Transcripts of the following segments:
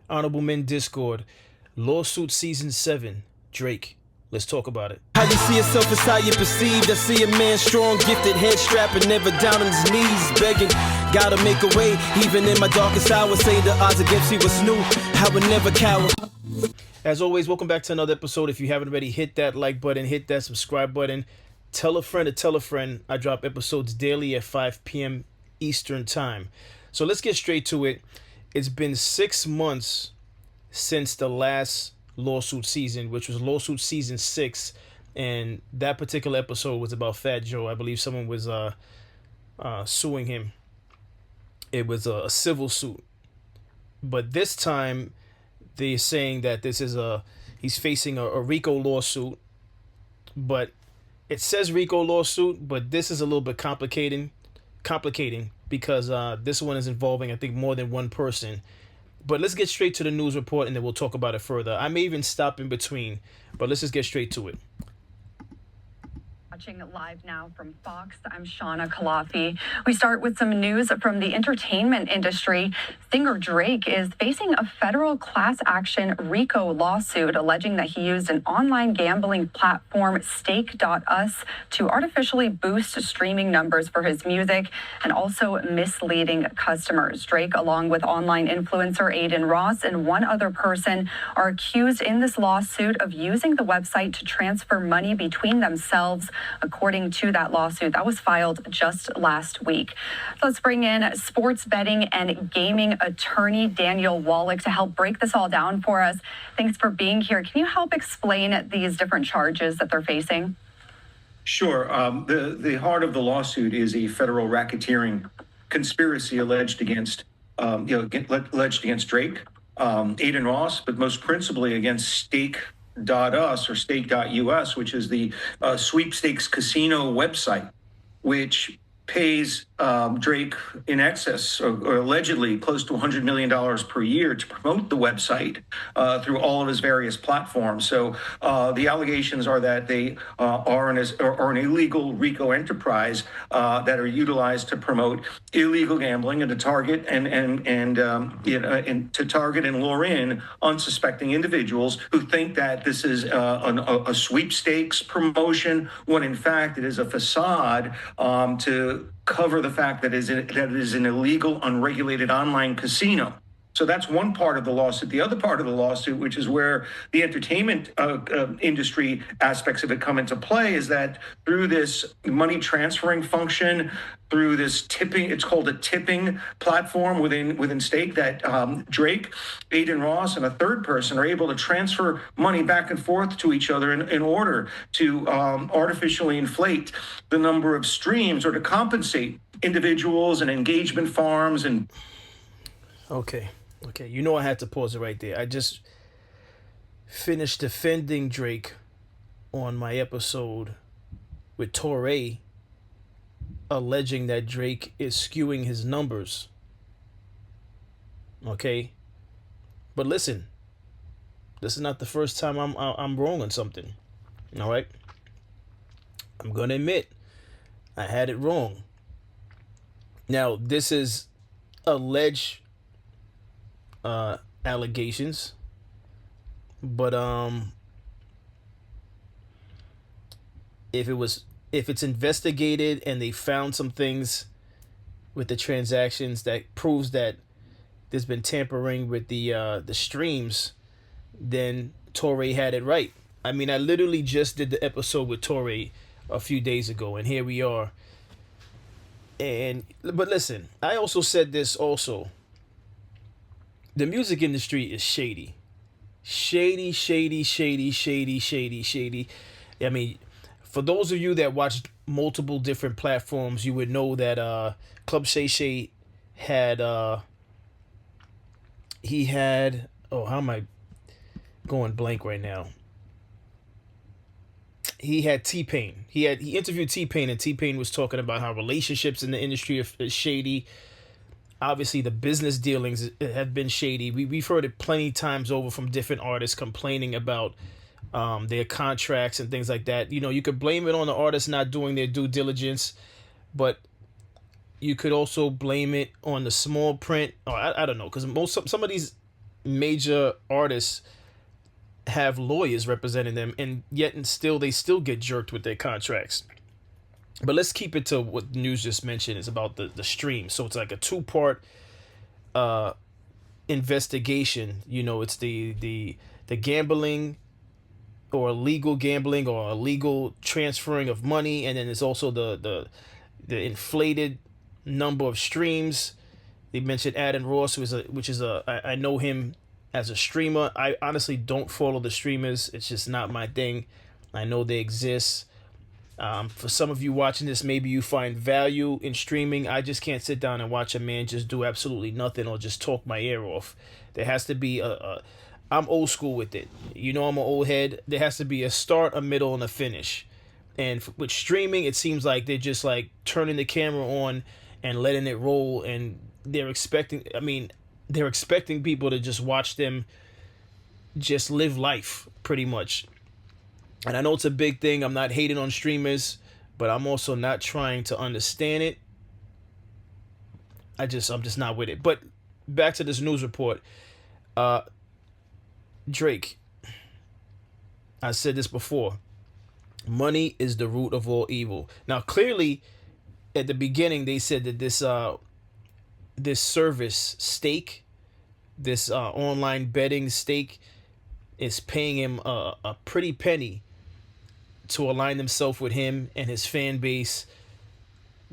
Honorable Men Discord, Lawsuit Season 7, Drake. Let's talk about it. How you see yourself is how you perceived. I see a man strong, gifted, head strapping, never down on his knees, begging. Gotta make a way, even in my darkest hour. Say the odds against me was new. I would never cower. As always, welcome back to another episode. If you haven't already, hit that like button, hit that subscribe button. Tell a friend to tell a friend. I drop episodes daily at 5 p.m. Eastern Time. So let's get straight to it. It's been 6 months since the last lawsuit season, which was lawsuit season 6, and that particular episode was about Fat Joe. I believe someone was suing him. It was a civil suit, but this time they're saying that he's facing a RICO lawsuit, but it says RICO lawsuit, but this is a little bit complicating because this one is involving, I think, more than one person. But let's get straight to the news report and then we'll talk about it further. I may even stop in between, but let's just get straight to it. Watching live now from Fox, I'm Shauna Kalafi. We start with some news from the entertainment industry. Singer Drake is facing a federal class action RICO lawsuit alleging that he used an online gambling platform, Stake.us, to artificially boost streaming numbers for his music and also misleading customers. Drake, along with online influencer Aiden Ross and one other person, are accused in this lawsuit of using the website to transfer money between themselves. According to that lawsuit that was filed just last week. So let's bring in sports betting and gaming attorney Daniel Wallach to help break this all down for us. Thanks for being here. Can you help explain these different charges that they're facing? Sure. The heart of the lawsuit is a federal racketeering conspiracy alleged against Drake, Aiden Ross, but most principally against Stake.us or Stake.us, which is the sweepstakes casino website, which pays Drake in excess or allegedly close to $100 million per year to promote the website through all of his various platforms. So the allegations are that they are an illegal RICO enterprise that are utilized to promote illegal gambling and to target and to target and lure in unsuspecting individuals who think that this is a sweepstakes promotion, when in fact it is a facade to cover the fact that it is an illegal, unregulated online casino. So that's one part of the lawsuit. The other part of the lawsuit, which is where the entertainment industry aspects of it come into play, is that through this money transferring function, through this tipping, it's called a tipping platform within Stake, that Drake, Aiden Ross, and a third person are able to transfer money back and forth to each other in order to artificially inflate the number of streams or to compensate individuals and engagement farms and. Okay, you know I had to pause it right there. I just finished defending Drake on my episode with Torre, alleging that Drake is skewing his numbers. Okay, but listen, this is not the first time I'm wrong on something. All right, I'm gonna admit I had it wrong. Now this is alleged allegations, but if it's investigated and they found some things with the transactions that proves that there's been tampering with the streams, then Torre had it right. I mean, I literally just did the episode with Torre a few days ago, and here we are. But listen, I also said this also. The music industry is shady. Shady. I mean, for those of you that watch multiple different platforms, you would know that Club Shay Shay had how am I going blank right now? He had T-Pain. He interviewed T-Pain, and T-Pain was talking about how relationships in the industry are shady. Obviously, the business dealings have been shady. We've heard it plenty times over from different artists complaining about their contracts and things like that. You know, you could blame it on the artists not doing their due diligence, but you could also blame it on the small print. Or I don't know, because some of these major artists have lawyers representing them, and yet and still they still get jerked with their contracts. But let's keep it to what the news just mentioned is about the stream. So it's like a two-part investigation. You know, it's the gambling or illegal gambling or illegal transferring of money, and then it's also the inflated number of streams. They mentioned Adam Ross, I know him as a streamer. I honestly don't follow the streamers. It's just not my thing. I know they exist. For some of you watching this, maybe you find value in streaming. I just can't sit down and watch a man just do absolutely nothing or just talk my ear off. There has to be I'm old school with it. You know, I'm an old head. There has to be a start, a middle, and a finish. And with streaming, it seems like they're just like turning the camera on and letting it roll, and they're expecting people to just watch them just live life pretty much. And I know it's a big thing. I'm not hating on streamers, but I'm also not trying to understand it. I'm just not with it. But back to this news report. Drake, I said this before. Money is the root of all evil. Now, clearly, at the beginning, they said that this service stake, this online betting stake, is paying him a pretty penny to align themselves with him and his fan base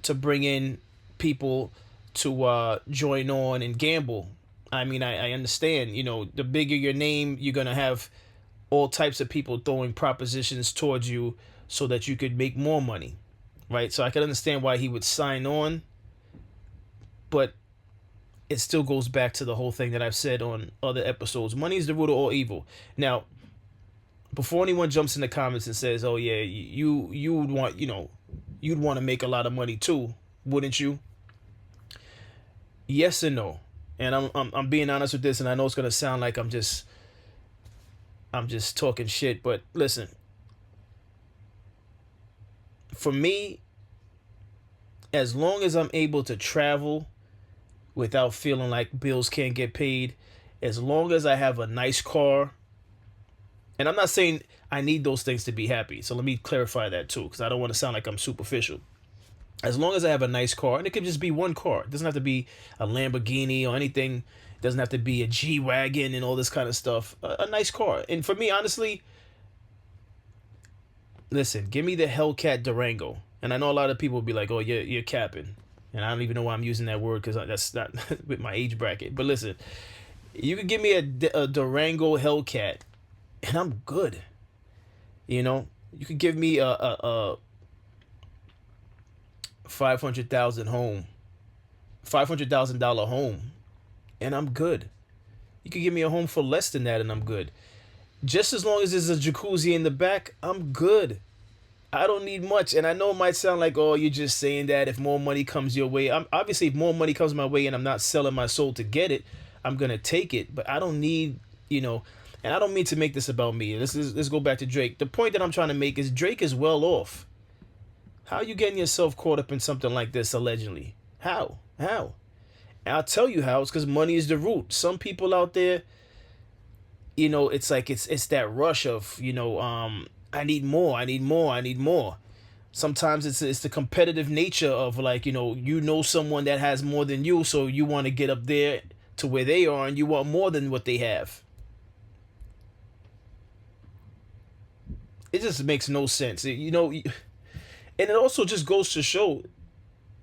to bring in people to join on and gamble. I mean, I understand, you know, the bigger your name, you're going to have all types of people throwing propositions towards you so that you could make more money, right? So I can understand why he would sign on, but it still goes back to the whole thing that I've said on other episodes. Money is the root of all evil. Now, before anyone jumps in the comments and says, "Oh yeah, you would want, you know, you'd want to make a lot of money too, wouldn't you?" Yes and no. And I'm being honest with this, and I know it's gonna sound like I'm just talking shit, but listen. For me, as long as I'm able to travel without feeling like bills can't get paid, as long as I have a nice car, and I'm not saying I need those things to be happy, so let me clarify that too, because I don't want to sound like I'm superficial. As long as I have a nice car, and it could just be one car. It doesn't have to be a Lamborghini or anything. It doesn't have to be a G-Wagon and all this kind of stuff. A nice car. And for me, honestly, listen, give me the Hellcat Durango. And I know a lot of people will be like, "Oh, you're capping." And I don't even know why I'm using that word, because that's not with my age bracket. But listen, you could give me a Durango Hellcat, and I'm good. You know, you could give me a $500,000 home, $500,000 home, and I'm good. You could give me a home for less than that, and I'm good. Just as long as there's a jacuzzi in the back, I'm good. I don't need much. And I know it might sound like, "Oh, you're just saying that if more money comes your way." I'm obviously, if more money comes my way and I'm not selling my soul to get it, I'm gonna take it. But I don't need, you know. And I don't mean to make this about me. Let's go back to Drake. The point that I'm trying to make is Drake is well off. How are you getting yourself caught up in something like this, allegedly? How? And I'll tell you how. It's because money is the root. Some people out there, you know, it's like it's that rush of, you know, I need more. Sometimes it's the competitive nature of, like, you know someone that has more than you, so you want to get up there to where they are, and you want more than what they have. It just makes no sense, you know. And it also just goes to show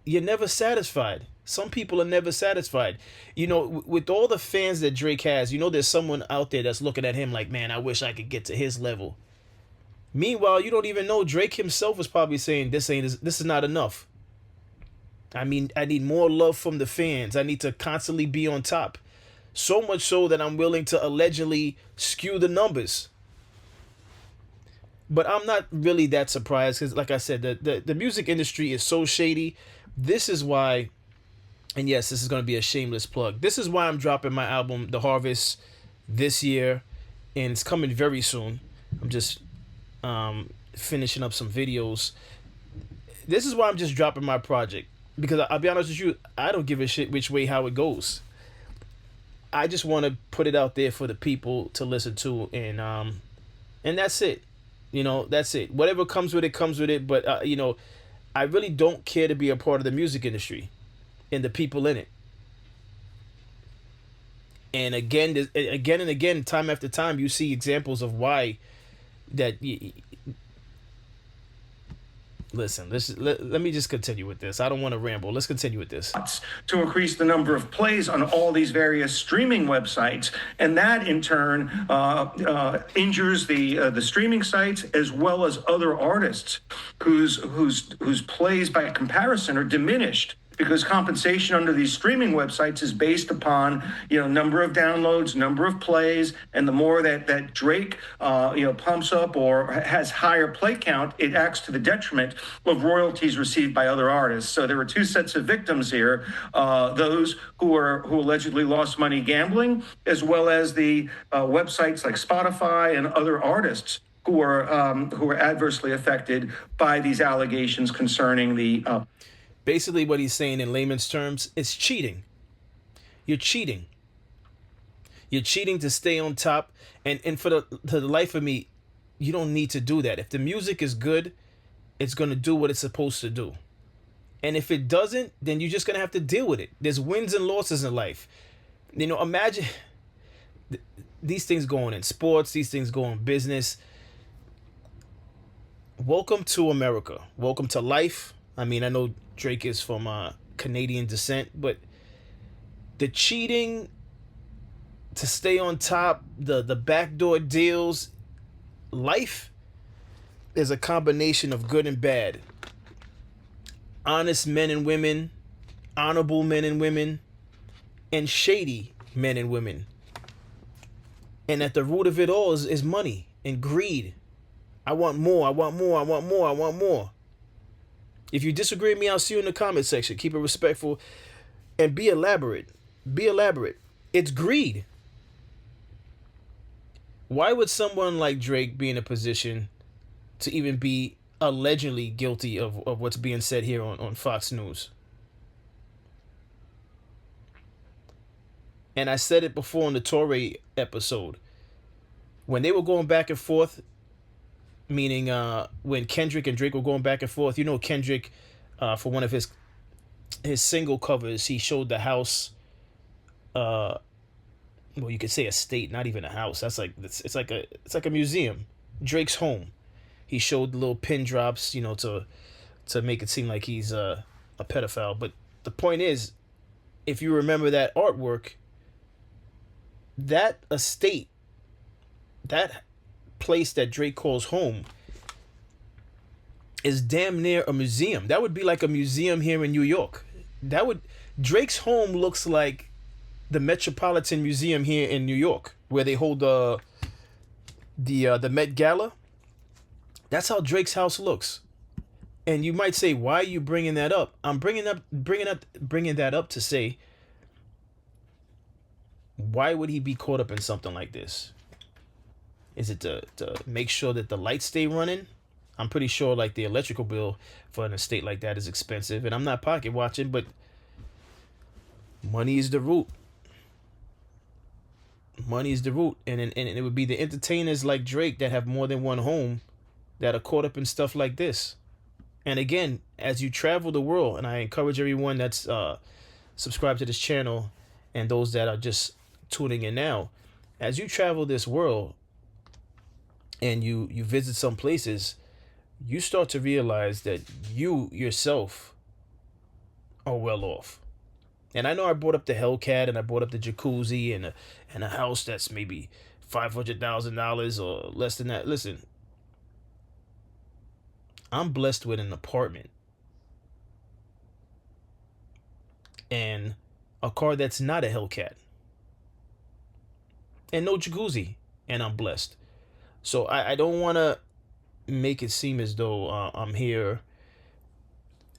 you're never satisfied. Some people are never satisfied. You know, with all the fans that Drake has, you know, there's someone out there that's looking at him like, "Man, I wish I could get to his level." Meanwhile, you don't even know Drake himself was probably saying, this is not enough. I mean, I need more love from the fans. I need to constantly be on top. So much so that I'm willing to allegedly skew the numbers. But I'm not really that surprised, because, like I said, the music industry is so shady. This is why, and yes, this is going to be a shameless plug. This is why I'm dropping my album, The Harvest, this year, and it's coming very soon. I'm just finishing up some videos. This is why I'm just dropping my project, because I'll be honest with you, I don't give a shit which way how it goes. I just want to put it out there for the people to listen to, and that's it. That's it. Whatever comes with it comes with it. But I really don't care to be a part of the music industry and the people in it. And again and again, time after time, you see examples of why that. Listen, let me just continue with this. I don't want to ramble. Let's continue with this. To increase the number of plays on all these various streaming websites, and that in turn injures the streaming sites as well as other artists whose plays by comparison are diminished, because compensation under these streaming websites is based upon number of downloads, number of plays, and the more that Drake pumps up or has higher play count, it acts to the detriment of royalties received by other artists. So there were two sets of victims here: those who allegedly lost money gambling, as well as the websites like Spotify and other artists who are adversely affected by these allegations concerning the. Basically, what he's saying in layman's terms is cheating. You're cheating. You're cheating to stay on top. And for the life of me, you don't need to do that. If the music is good, it's going to do what it's supposed to do. And if it doesn't, then you're just going to have to deal with it. There's wins and losses in life. Imagine these things going in sports, these things go in business. Welcome to America. Welcome to life. I mean, I know Drake is from Canadian descent, but the cheating to stay on top, the backdoor deals, life is a combination of good and bad. Honest men and women, honorable men and women, and shady men and women. And at the root of it all is money and greed. I want more, I want more, I want more, I want more. If you disagree with me, I'll see you in the comment section. Keep it respectful and be elaborate. Be elaborate. It's greed. Why would someone like Drake be in a position to even be allegedly guilty of what's being said here on Fox News? And I said it before in the Torre episode. When they were going back and forth, meaning when Kendrick and Drake were going back and forth, Kendrick, for one of his single covers, he showed the house. Well, you could say a state, not even a house. That's like it's like a museum. Drake's home. He showed the little pin drops, to make it seem like he's a pedophile. But the point is, if you remember that artwork, that estate, that place that Drake calls home, is damn near a museum. That would be like a museum here in New York. Drake's home looks like the Metropolitan Museum here in New York, where they hold the Met Gala. That's how Drake's house looks. And you might say, why are you bringing that up? I'm bringing that up to say, why would he be caught up in something like this? Is it to make sure that the lights stay running? I'm pretty sure like the electrical bill for an estate like that is expensive. And I'm not pocket watching, but money is the root. Money is the root. And it would be the entertainers like Drake that have more than one home that are caught up in stuff like this. And again, as you travel the world, and I encourage everyone that's subscribed to this channel and those that are just tuning in now, as you travel this world, and you visit some places, you start to realize that you yourself are well off. And I know I brought up the Hellcat and I brought up the jacuzzi and a house that's maybe $500,000 or less than that. Listen, I'm blessed with an apartment and a car that's not a Hellcat and no jacuzzi, and I'm blessed. So I don't want to make it seem as though I'm here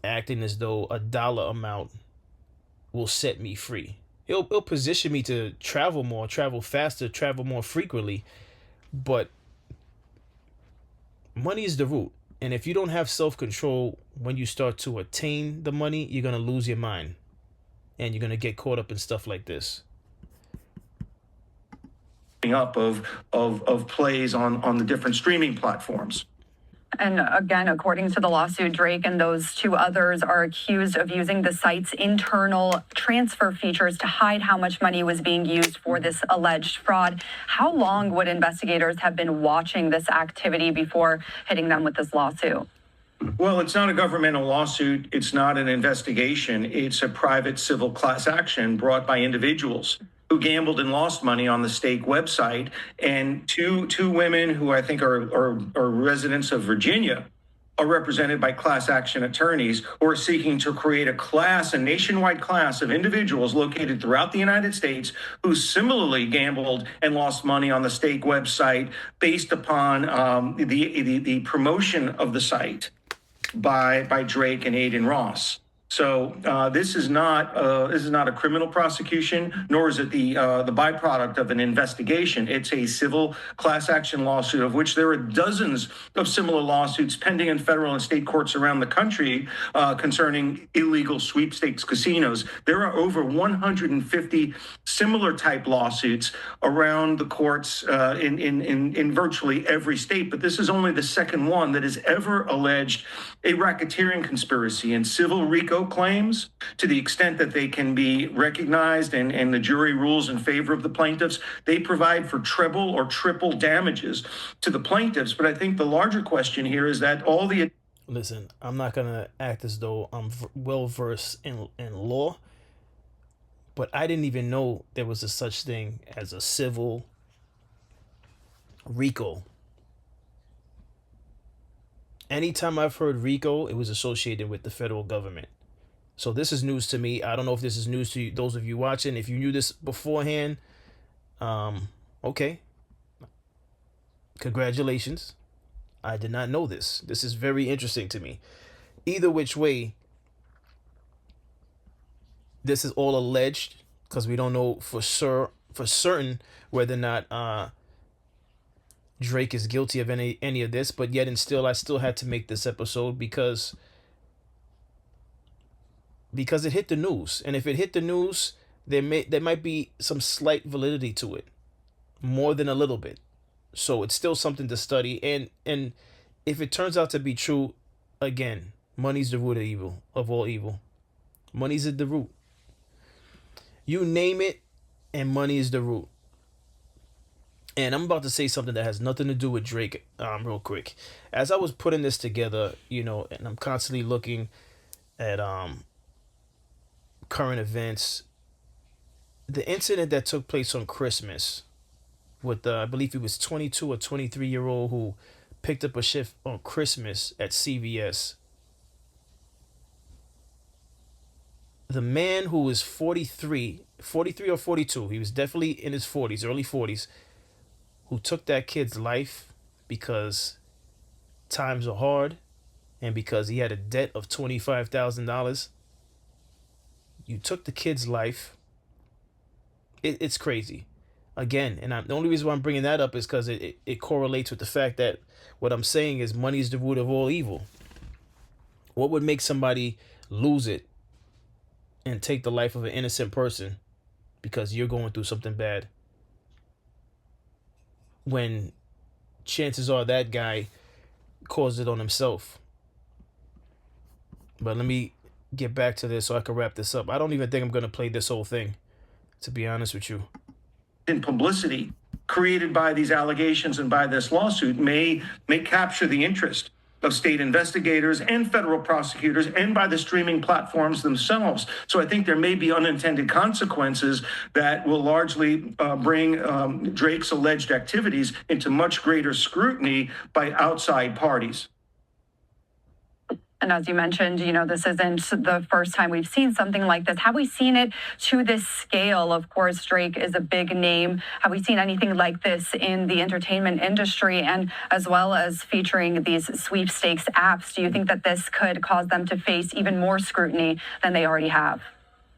acting as though a dollar amount will set me free. It'll position me to travel more, travel faster, travel more frequently. But money is the root. And if you don't have self-control when you start to attain the money, you're going to lose your mind. And you're going to get caught up in stuff like this. up of plays on the different streaming platforms. And again, according to the lawsuit, Drake and those two others are accused of using the site's internal transfer features to hide how much money was being used for this alleged fraud. How long would investigators have been watching this activity before hitting them with this lawsuit? Well, it's not a governmental lawsuit. It's not an investigation. It's a private civil class action brought by individuals who gambled and lost money on the stake website. And two women who I think are residents of Virginia are represented by class action attorneys who are seeking to create a nationwide class of individuals located throughout the United States who similarly gambled and lost money on the stake website based upon the promotion of the site by Drake and Aiden Ross. So this is not a criminal prosecution, nor is it the byproduct of an investigation. It's a civil class action lawsuit, of which there are dozens of similar lawsuits pending in federal and state courts around the country concerning illegal sweepstakes casinos. There are over 150 similar type lawsuits around the courts in virtually every state. But this is only the second one that has ever alleged a racketeering conspiracy. And civil RICO claims, to the extent that they can be recognized and the jury rules in favor of the plaintiffs, they provide for treble or triple damages to the plaintiffs. But I think the larger question here is that all the... Listen, I'm not going to act as though I'm well versed in law, but I didn't even know there was a such thing as a civil RICO. Anytime I've heard RICO, it was associated with the federal government. So this is news to me. I don't know if this is news to you, those of you watching. If you knew this beforehand, okay. Congratulations. I did not know this. This is very interesting to me. Either which way, this is all alleged because we don't know for certain whether or not Drake is guilty of any of this, but yet and still I still had to make this episode because it hit the news. And if it hit the news, there might be some slight validity to it, more than a little bit. So it's still something to study, and if it turns out to be true, again, money's the root of all evil. Money's at the root. You name it, and money is the root. And I'm about to say something that has nothing to do with Drake, real quick. As I was putting this together, and I'm constantly looking at current events, the incident that took place on Christmas with I believe he was 22 or 23-year-old who picked up a shift on Christmas at CVS. The man who was 43 or 42, he was definitely in his 40s, early 40s, who took that kid's life because times are hard and because he had a debt of $25,000. You took the kid's life. It's crazy. Again, and the only reason why I'm bringing that up is because it correlates with the fact that what I'm saying is money is the root of all evil. What would make somebody lose it and take the life of an innocent person because you're going through something bad, when chances are that guy caused it on himself? But let me get back to this so I can wrap this up. I don't even think I'm going to play this whole thing, to be honest with you. In publicity created by these allegations and by this lawsuit may capture the interest of state investigators and federal prosecutors and by the streaming platforms themselves. So I think there may be unintended consequences that will largely bring Drake's alleged activities into much greater scrutiny by outside parties. And as you mentioned, this isn't the first time we've seen something like this. Have we seen it to this scale? Of course, Drake is a big name. Have we seen anything like this in the entertainment industry, and as well as featuring these sweepstakes apps? Do you think that this could cause them to face even more scrutiny than they already have?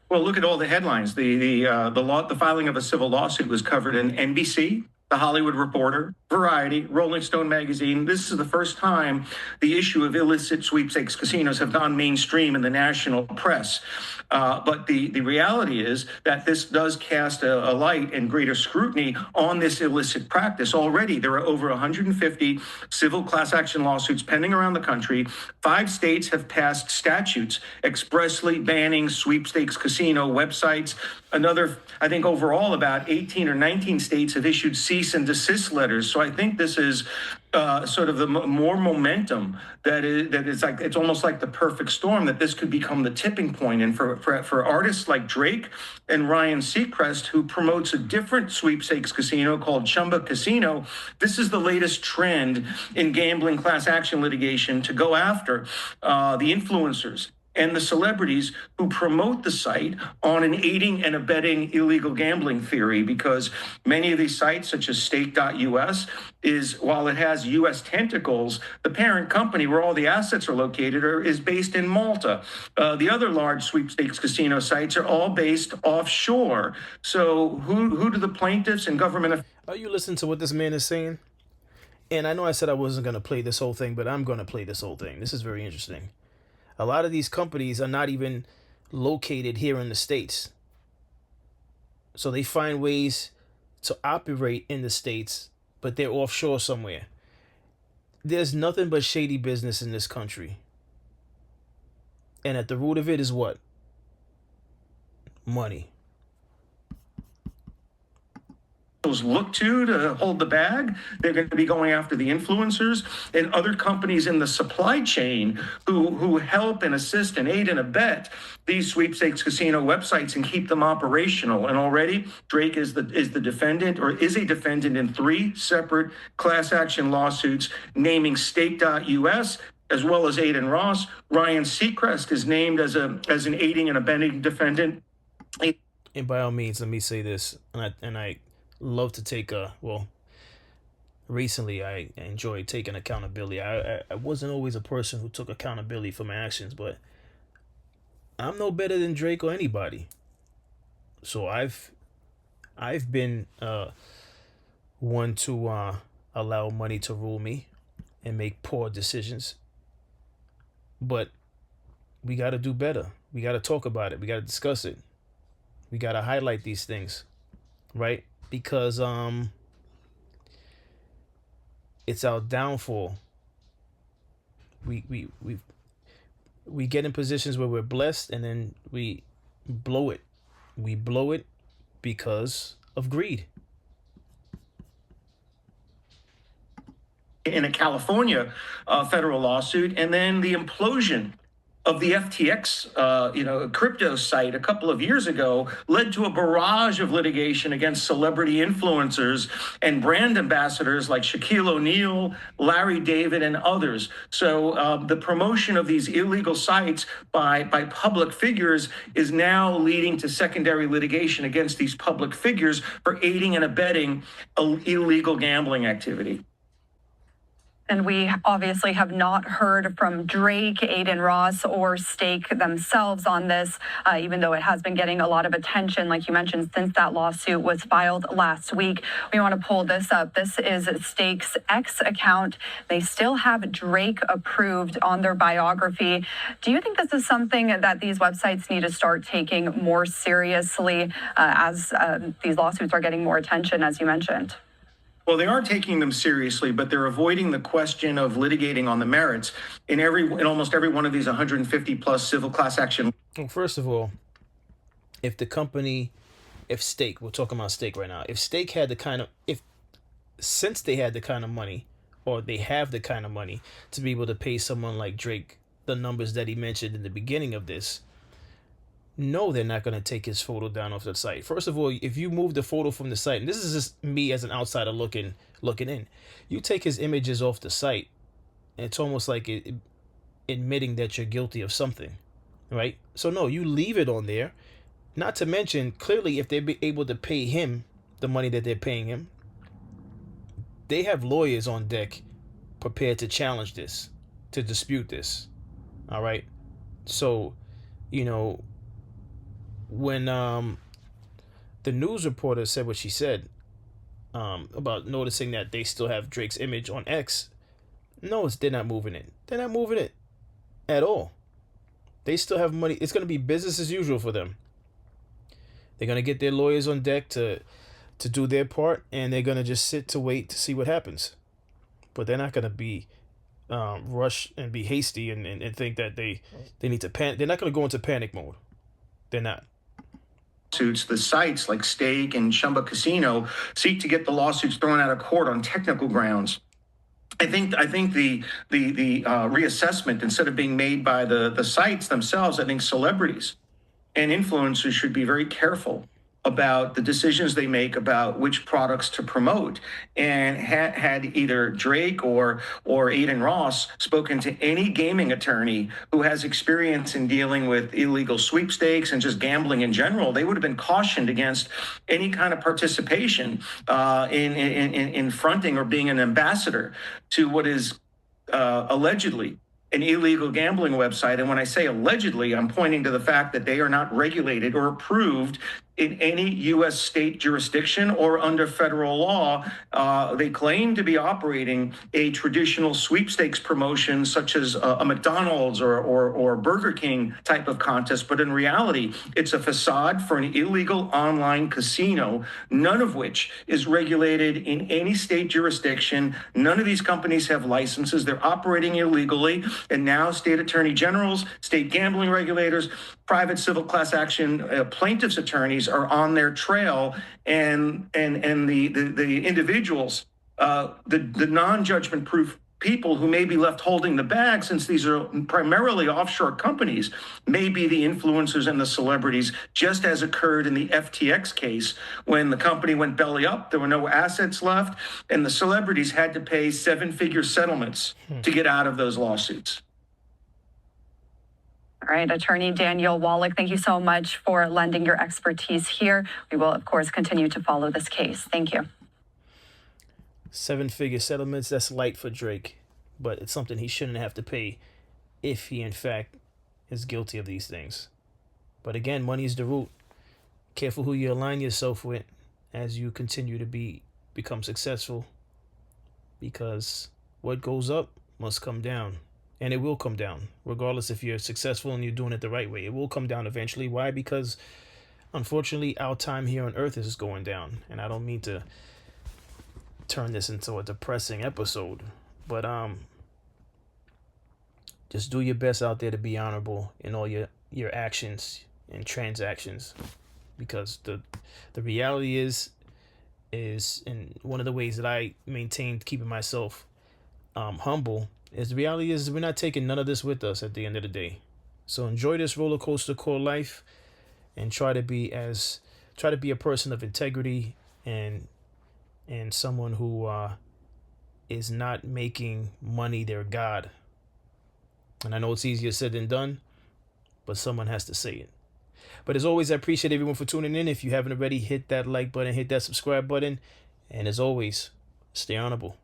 Well, look at all the headlines. The filing of a civil lawsuit was covered in NBC, The Hollywood Reporter, Variety, Rolling Stone magazine. This is the first time the issue of illicit sweepstakes casinos have gone mainstream in the national press. But the reality is that this does cast a light and greater scrutiny on this illicit practice. Already, there are over 150 civil class action lawsuits pending around the country. 5 states have passed statutes expressly banning sweepstakes casino websites. Another, I think overall, about 18 or 19 states have issued cease and desist letters. So I think this is sort of the more momentum that is like, it's almost like the perfect storm, that this could become the tipping point. And for artists like Drake and Ryan Seacrest, who promotes a different sweepstakes casino called Chumba Casino, this is the latest trend in gambling class action litigation to go after the influencers and the celebrities who promote the site on an aiding and abetting illegal gambling theory, because many of these sites, such as stake.us, while it has U.S. tentacles, the parent company where all the assets are located is based in Malta. The other large sweepstakes casino sites are all based offshore. So who do the plaintiffs and government... Are you listening to what this man is saying? And I know I said I wasn't going to play this whole thing, but I'm going to play this whole thing. This is very interesting. A lot of these companies are not even located here in the States. So they find ways to operate in the States, but they're offshore somewhere. There's nothing but shady business in this country. And at the root of it is what? Money. Look to hold the bag. They're going to be going after the influencers and other companies in the supply chain who help and assist and aid and abet these sweepstakes casino websites and keep them operational. And already Drake is the defendant, or is a defendant, in 3 separate class action lawsuits naming stake.us as well as Aiden Ross. Ryan Seacrest is named as an aiding and abetting defendant. And by all means, let me say this, and I love to take recently I enjoyed taking accountability. I wasn't always a person who took accountability for my actions, but I'm no better than Drake or anybody. So I've been one to allow money to rule me and make poor decisions. But we got to do better. We got to talk about it. We got to discuss it. We got to highlight these things, right? Because it's our downfall. We get in positions where we're blessed, and then we blow it. We blow it because of greed. In a California federal lawsuit, and then the implosion of the FTX, crypto site a couple of years ago led to a barrage of litigation against celebrity influencers and brand ambassadors like Shaquille O'Neal, Larry David, and others. So the promotion of these illegal sites by public figures is now leading to secondary litigation against these public figures for aiding and abetting illegal gambling activity. And we obviously have not heard from Drake, Aiden Ross, or Stake themselves on this, even though it has been getting a lot of attention, like you mentioned, since that lawsuit was filed last week. We want to pull this up. This is Stake's X account. They still have Drake approved on their biography. Do you think this is something that these websites need to start taking more seriously as these lawsuits are getting more attention, as you mentioned? Well, they are taking them seriously, but they're avoiding the question of litigating on the merits in almost every one of these 150 plus civil class action. Well, first of all, if Stake, we're talking about Stake right now, if Stake had since they had the kind of money, or they have the kind of money to be able to pay someone like Drake the numbers that he mentioned in the beginning of this, no, they're not going to take his photo down off the site. First of all, if you move the photo from the site, and this is just me as an outsider looking in, you take his images off the site, and it's almost like admitting that you're guilty of something, right? So no, you leave it on there. Not to mention, clearly, if they're able to pay him the money that they're paying him, they have lawyers on deck prepared to challenge this, to dispute this. All right. So, when the news reporter said what she said, about noticing that they still have Drake's image on X. No, they're not moving it. They're not moving it at all. They still have money. It's going to be business as usual for them. They're going to get their lawyers on deck to do their part, and they're going to just sit to wait to see what happens. But they're not going to be rush and be hasty and think that they need to panic. They're not going to go into panic mode. They're not. Lawsuits, the sites like Stake and Chumba Casino seek to get the lawsuits thrown out of court on technical grounds. I think the reassessment, instead of being made by the sites themselves, I think celebrities and influencers should be very careful about the decisions they make about which products to promote. And had either Drake or Aiden Ross spoken to any gaming attorney who has experience in dealing with illegal sweepstakes and just gambling in general, they would have been cautioned against any kind of participation in fronting or being an ambassador to what is allegedly an illegal gambling website. And when I say allegedly, I'm pointing to the fact that they are not regulated or approved in any U.S. state jurisdiction or under federal law. They claim to be operating a traditional sweepstakes promotion such as a McDonald's or Burger King type of contest, but in reality, it's a facade for an illegal online casino, none of which is regulated in any state jurisdiction. None of these companies have licenses. They're operating illegally, and now state attorney generals, state gambling regulators, private civil class action plaintiffs' attorneys are on their trail, and the individuals, the non-judgment proof people who may be left holding the bag, since these are primarily offshore companies, may be the influencers and the celebrities, just as occurred in the FTX case when the company went belly up, there were no assets left, and the celebrities had to pay seven-figure settlements to get out of those lawsuits. All right, Attorney Daniel Wallach, thank you so much for lending your expertise here. We will, of course, continue to follow this case. Thank you. Seven-figure settlements, that's light for Drake, but it's something he shouldn't have to pay if he, in fact, is guilty of these things. But again, money is the root. Careful who you align yourself with as you continue to become successful, because what goes up must come down. And it will come down, regardless if you're successful and you're doing it the right way. It will come down eventually. Why? Because, unfortunately, our time here on Earth is going down. And I don't mean to turn this into a depressing episode, but just do your best out there to be honorable in all your actions and transactions. Because the reality is in one of the ways that I maintained keeping myself humble, is the reality is we're not taking none of this with us at the end of the day. So enjoy this roller coaster called life, and try to be a person of integrity and someone who is not making money their god. And I know it's easier said than done, but someone has to say it. But as always, I appreciate everyone for tuning in. If you haven't already, hit that like button, hit that subscribe button, and as always, stay honorable.